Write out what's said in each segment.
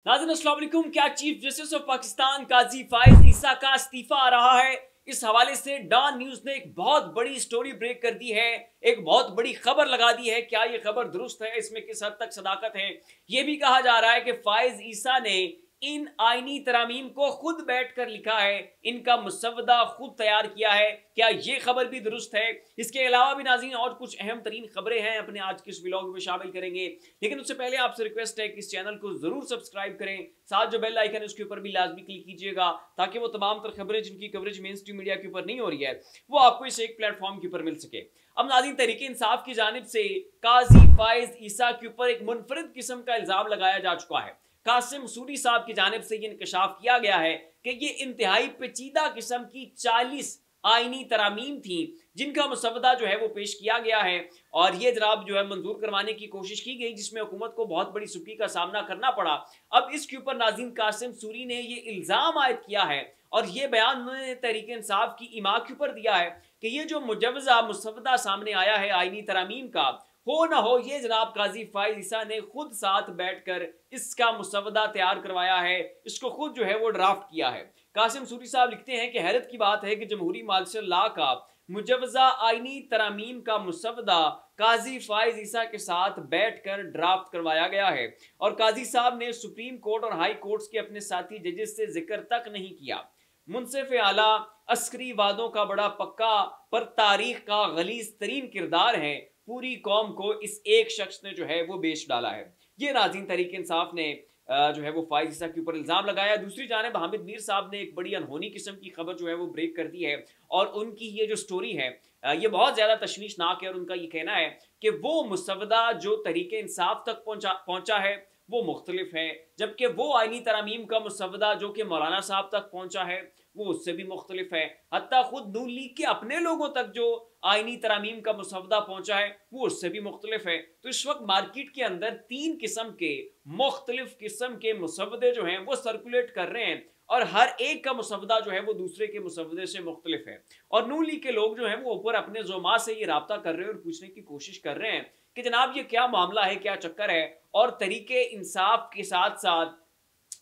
नाज़रीन अस्सलाम वालेकुम। क्या चीफ जस्टिस ऑफ पाकिस्तान काजी फाइज ईसा का इस्तीफा आ रहा है? इस हवाले से डॉन न्यूज ने एक बहुत बड़ी स्टोरी ब्रेक कर दी है, एक बहुत बड़ी खबर लगा दी है। क्या ये खबर दुरुस्त है? इसमें किस हद तक सदाकत है? ये भी कहा जा रहा है कि फाइज ईसा ने इन आईनी तरामीम को खुद बैठकर लिखा है, इनका मुसव्वदा खुद तैयार किया है। क्या ये खबर भी दुरुस्त है? इसके अलावा भी नाज़रीन और कुछ अहम तरीन खबरें हैं, अपने आज के इस व्लॉग में शामिल करेंगे। लेकिन उससे पहले आपसे रिक्वेस्ट है कि इस चैनल को जरूर सब्सक्राइब करें, साथ जो बेल आइकन है उसके ऊपर भी लाजमी क्लिक कीजिएगा, ताकि वो तमाम तर खबरें जिनकी कवरेज मेन स्ट्रीम मीडिया के ऊपर नहीं हो रही है, वो आपको इस एक प्लेटफॉर्म के ऊपर मिल सके। अब नाज़रीन, तहरीक इंसाफ की जानिब से काजी फाइज ईसा के ऊपर एक मुनफरिद किस्म का इल्जाम लगाया जा चुका है। कासिम सूरी साहब की जानिब से ये इंकशाफ किया गया है कि ये इंतहाई पेचीदा किस्म की 40 आईनी तरामीम थी, जिनका मुसव्वदा जो है वो पेश किया गया है और ये जनाब जो है मंजूर करवाने की कोशिश की गई, जिसमें हुकूमत को बहुत बड़ी सुक्की का सामना करना पड़ा। अब इसके ऊपर नाज़रीन कासिम सूरी ने ये इल्ज़ाम आयद किया है और ये बयान उन्होंने तहरीक इंसाफ की इमा के ऊपर दिया है कि ये जो मुजव्वजा मुसव्वदा सामने आया है आईनी तरामीम का, हो ना हो ये जनाब काजी फाइज ईसा ने खुद साथ बैठकर इसका मुसव्वदा तैयार करवाया है, इसको खुद जो है वो ड्राफ्ट किया है। कासिम सूरी साहब लिखते हैं कि हैरत की बात है कि जमहूरी मार्शल लॉ का मुजव्वजा आईनी तरामीम का मुसव्वदा काजी फाइज ईसा के साथ बैठकर ड्राफ्ट करवाया गया है और काजी साहब ने सुप्रीम कोर्ट और हाई कोर्ट्स के अपने साथी जजेस से जिक्र तक नहीं किया। मुंसिफ आला अस्करी वादों का बड़ा पक्का पर तारीख का गलीज तरीन किरदार है, पूरी कौम को इस एक शख्स ने जो है वो बेच डाला है। ये नाज़रीन तहरीक इंसाफ ने जो है वो फाइज ईसा के ऊपर इल्ज़ाम लगाया। दूसरी जानिब हामिद मीर साहब ने एक बड़ी अनहोनी किस्म की खबर जो है वो ब्रेक कर दी है और उनकी ये जो स्टोरी है ये बहुत ज़्यादा तशवीशनाक है और उनका ये कहना है कि वो मुसव्वदा जो तहरीक इंसाफ तक पहुंचा है वो मुख्तलिफ है, जबकि वो आईनी तरामीम का मुसव्वदा जो कि मौलाना साहब तक पहुंचा है वो उससे भी मुख्तलिफ है। हत्ता खुद नून लीग के अपने लोगों तक जो आईनी तरामीम का मुसव्वदा पहुंचा है वो उससे भी मुख्तलिफ है। तो इस वक्त मार्केट के अंदर 3 किस्म के मुख्तलिफ किस्म के मुसव्वदे जो हैं वो सर्कुलेट कर रहे हैं और हर एक का मुसव्वदा जो है वो दूसरे के मुसव्वदे से मुख्तलिफ है। और नून लीग के लोग जो हैं वो ऊपर अपने ज़ोमा से ये राब्ता कर रहे हैं और पूछने की कोशिश कर रहे हैं कि जनाब ये क्या मामला है, क्या चक्कर है। और तरीके इंसाफ के साथ साथ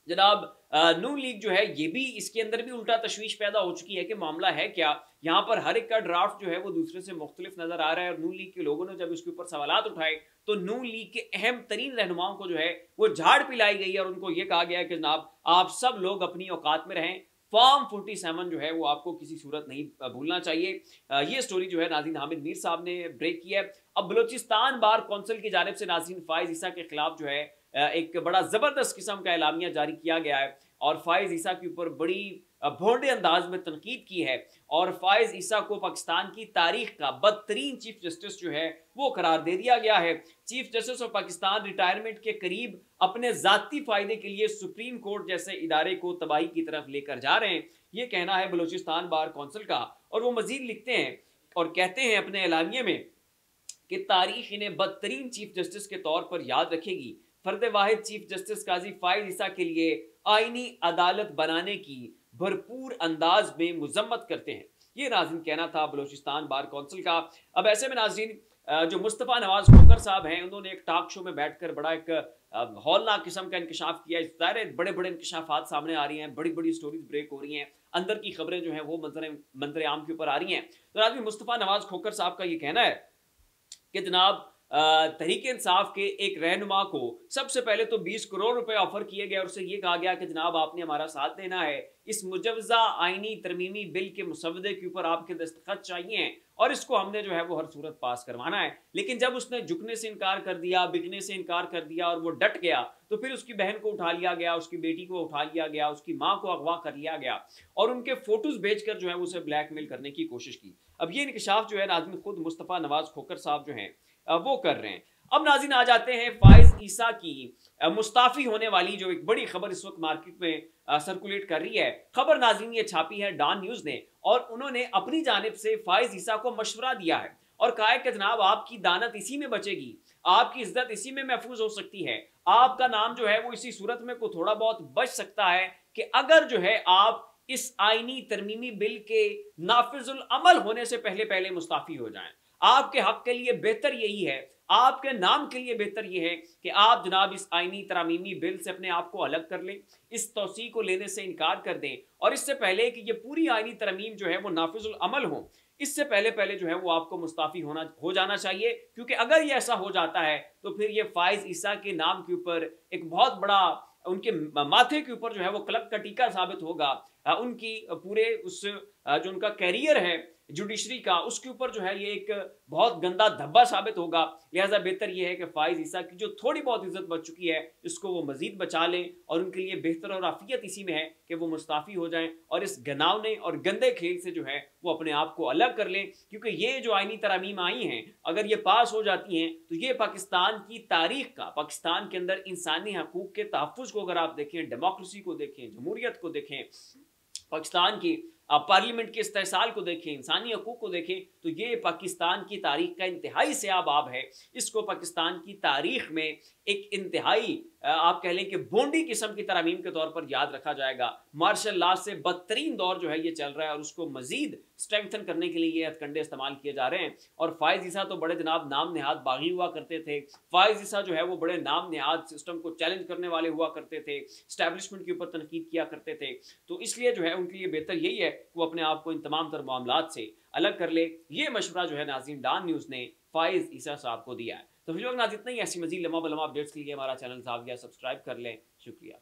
जनाब नून लीग जो है ये भी इसके अंदर भी उल्टा तशवीश पैदा हो चुकी है कि मामला है क्या। यहाँ पर हर एक का ड्राफ्ट जो है वो दूसरे से मुख्तलिफ नजर आ रहा है और नून लीग के लोगों ने जब इसके ऊपर सवालात उठाए तो नून लीग के अहम तरीन रहनुमाओं को जो है वो झाड़ पिलाई गई है और उनको ये कहा गया है कि जनाब आप सब लोग अपनी औकात में रहें, फॉर्म 47 जो है वो आपको किसी सूरत नहीं भूलना चाहिए। ये स्टोरी जो है नाज़रीन हामिद मीर साहब ने ब्रेक की है। अब बलोचिस्तान बार कौंसिल की जानिब से नाज़रीन फाइज ईसा के खिलाफ जो है एक बड़ा ज़बरदस्त किस्म का एलामिया जारी किया गया है और फाइज ईसा के ऊपर बड़ी भोंडे अंदाज में तनकीद की है और फाइज ईसा को पाकिस्तान की तारीख का बदतरीन चीफ जस्टिस जो है वो करार दे दिया गया है। Chief justice of Pakistan retirement के करीब अपने जाती फायदे के लिए सुप्रीम कोर्ट जैसे इदारे को तबाही की तरफ लेकर जा रहे हैं, ये कहना है बलूचिस्तान बार कौंसिल का। और वो मजीद लिखते हैं और कहते हैं अपने एलामिये में कि तारीख इन्हें बदतरीन चीफ जस्टिस के तौर पर याद रखेगी। फर्द वाहिद चीफ जस्टिस काजी फाइज ईसा के लिए आईनी अदालत बनाने की भरपूर अंदाज में मुजम्मत करते हैं, ये नाज़रीन कहना था बलूचिस्तान बार कौंसिल का। अब ऐसे में नाज़रीन जो मुस्तफ़ा नवाज खोकर साहब हैं उन्होंने एक टॉक शो में बैठकर बड़ा एक हौलनाक किस्म का इंकशाफ किया। इस दायरे बड़े बड़े इंकशाफात सामने आ रही हैं, बड़ी बड़ी स्टोरीज ब्रेक हो रही हैं, अंदर की खबरें जो हैं वो मंजर आम के ऊपर आ रही हैं। तो नाज़रीन मुस्तफ़ा नवाज खोकर साहब का ये कहना है कि जनाब तहरीक इंसाफ के एक रहनुमा को सबसे पहले तो 20 करोड़ रुपए ऑफर किए गए और उससे ये कहा गया कि जनाब आपने हमारा साथ देना है, इस मुजव्वजा आईनी तरमीमी बिल के मुसव्वदे के ऊपर आपके दस्तखत चाहिए और इसको हमने जो है वो हर सूरत पास करवाना है। लेकिन जब उसने झुकने से इनकार कर दिया, बिकने से इनकार कर दिया और वो डट गया तो फिर उसकी बहन को उठा लिया गया, उसकी बेटी को उठा लिया गया, उसकी माँ को अगवा कर लिया गया और उनके फोटोज भेजकर जो है उसे ब्लैकमेल करने की कोशिश की। अब ये इंकशाफ जो है नाज़रीन खुद मुस्तफ़ा नवाज खोकर साहब जो हैं वो कर रहे हैं। अब नाज़रीन आ जाते हैं फाइज ईसा की मुस्ताफी होने वाली जो एक बड़ी खबर इस वक्त मार्केट में सर्कुलेट कर रही है। खबर नाज़रीन ये छापी है डॉन न्यूज ने और उन्होंने अपनी जानिब से फाइज ईसा को मशवरा दिया है और कहा है कि जनाब आपकी दानत इसी में बचेगी, आपकी इज्जत इसी में महफूज हो सकती है, आपका नाम जो है वो इसी सूरत में को थोड़ा बहुत बच सकता है कि अगर जो है आप इस आईनी तरमीमी बिल के नाफिजुल अमल होने से पहले मुस्ताफी हो जाएं। आपके हक के लिए बेहतर यही है, आपके नाम के लिए बेहतर यह है कि आप जनाब इस आईनी तरामीमी बिल से अपने आप को अलग कर लें, इस तौसीक को लेने से इनकार कर दें, और इससे पहले कि ये पूरी आईनी तरमीम जो है वो नाफिजुल अमल हो, इससे पहले पहले जो है वो आपको मुस्ताफ़ी हो जाना चाहिए। क्योंकि अगर ये ऐसा हो जाता है तो फिर ये फाइज ईसा के नाम के ऊपर एक बहुत बड़ा, उनके माथे के ऊपर जो है वो कलंक का टीका साबित होगा। उनकी पूरे उस जो उनका कैरियर है जुडिशरी का, उसके ऊपर जो है ये एक बहुत गंदा धब्बा साबित होगा। लिहाजा बेहतर ये है कि फाइज ईसा की जो थोड़ी बहुत इज्जत बच चुकी है इसको वो मजीद बचा लें, और उनके लिए बेहतर और आफियत इसी में है कि वो मुस्ताफ़ी हो जाएं और इस घिनौने और गंदे खेल से जो है वो अपने आप को अलग कर लें। क्योंकि ये जो आईनी तरमीम आई हैं, अगर ये पास हो जाती हैं तो ये पाकिस्तान की तारीख का, पाकिस्तान के अंदर इंसानी हकूक के तहफ़्फ़ुज़ को अगर आप देखें, डेमोक्रेसी को देखें, जमहूरियत को देखें, पाकिस्तान की पार्लियामेंट के इस्तेहसाल को देखें, इंसानी हकूक को देखें, तो ये पाकिस्तान की तारीख का इंतहाई सयाब आब है। इसको पाकिस्तान की तारीख में एक इंतहाई आप कह लें कि बोंडी किस्म की तरमीम के तौर पर याद रखा जाएगा। मार्शल लॉ से बदतरीन दौर जो है ये चल रहा है, और उसको मजीद स्ट्रेंथन करने के लिए ये हथकंडे इस्तेमाल किए जा रहे हैं। और फाइज ईसा तो बड़े जनाब नाम नेहाद बागी हुआ करते थे। फाइज ईसा जो है वो बड़े नाम नेहाद सिस्टम को चैलेंज करने वाले हुआ करते थे, स्टैब्लिशमेंट के ऊपर तनकीद किया करते थे। तो इसलिए जो है उनके लिए बेहतर यही है कि वो अपने आप को इन तमाम तर मामलात से अलग कर ले। ये मशवरा जो है नाज़रीन डॉन न्यूज़ ने फाइज ईसा साहब को दिया है। तो फिर नाज़रीन इतना ही, ऐसी मज़ीद लम्हा बलम्हा अपडेट्स के लिए हमारा चैनल जाविया सब्सक्राइब कर लें। शुक्रिया।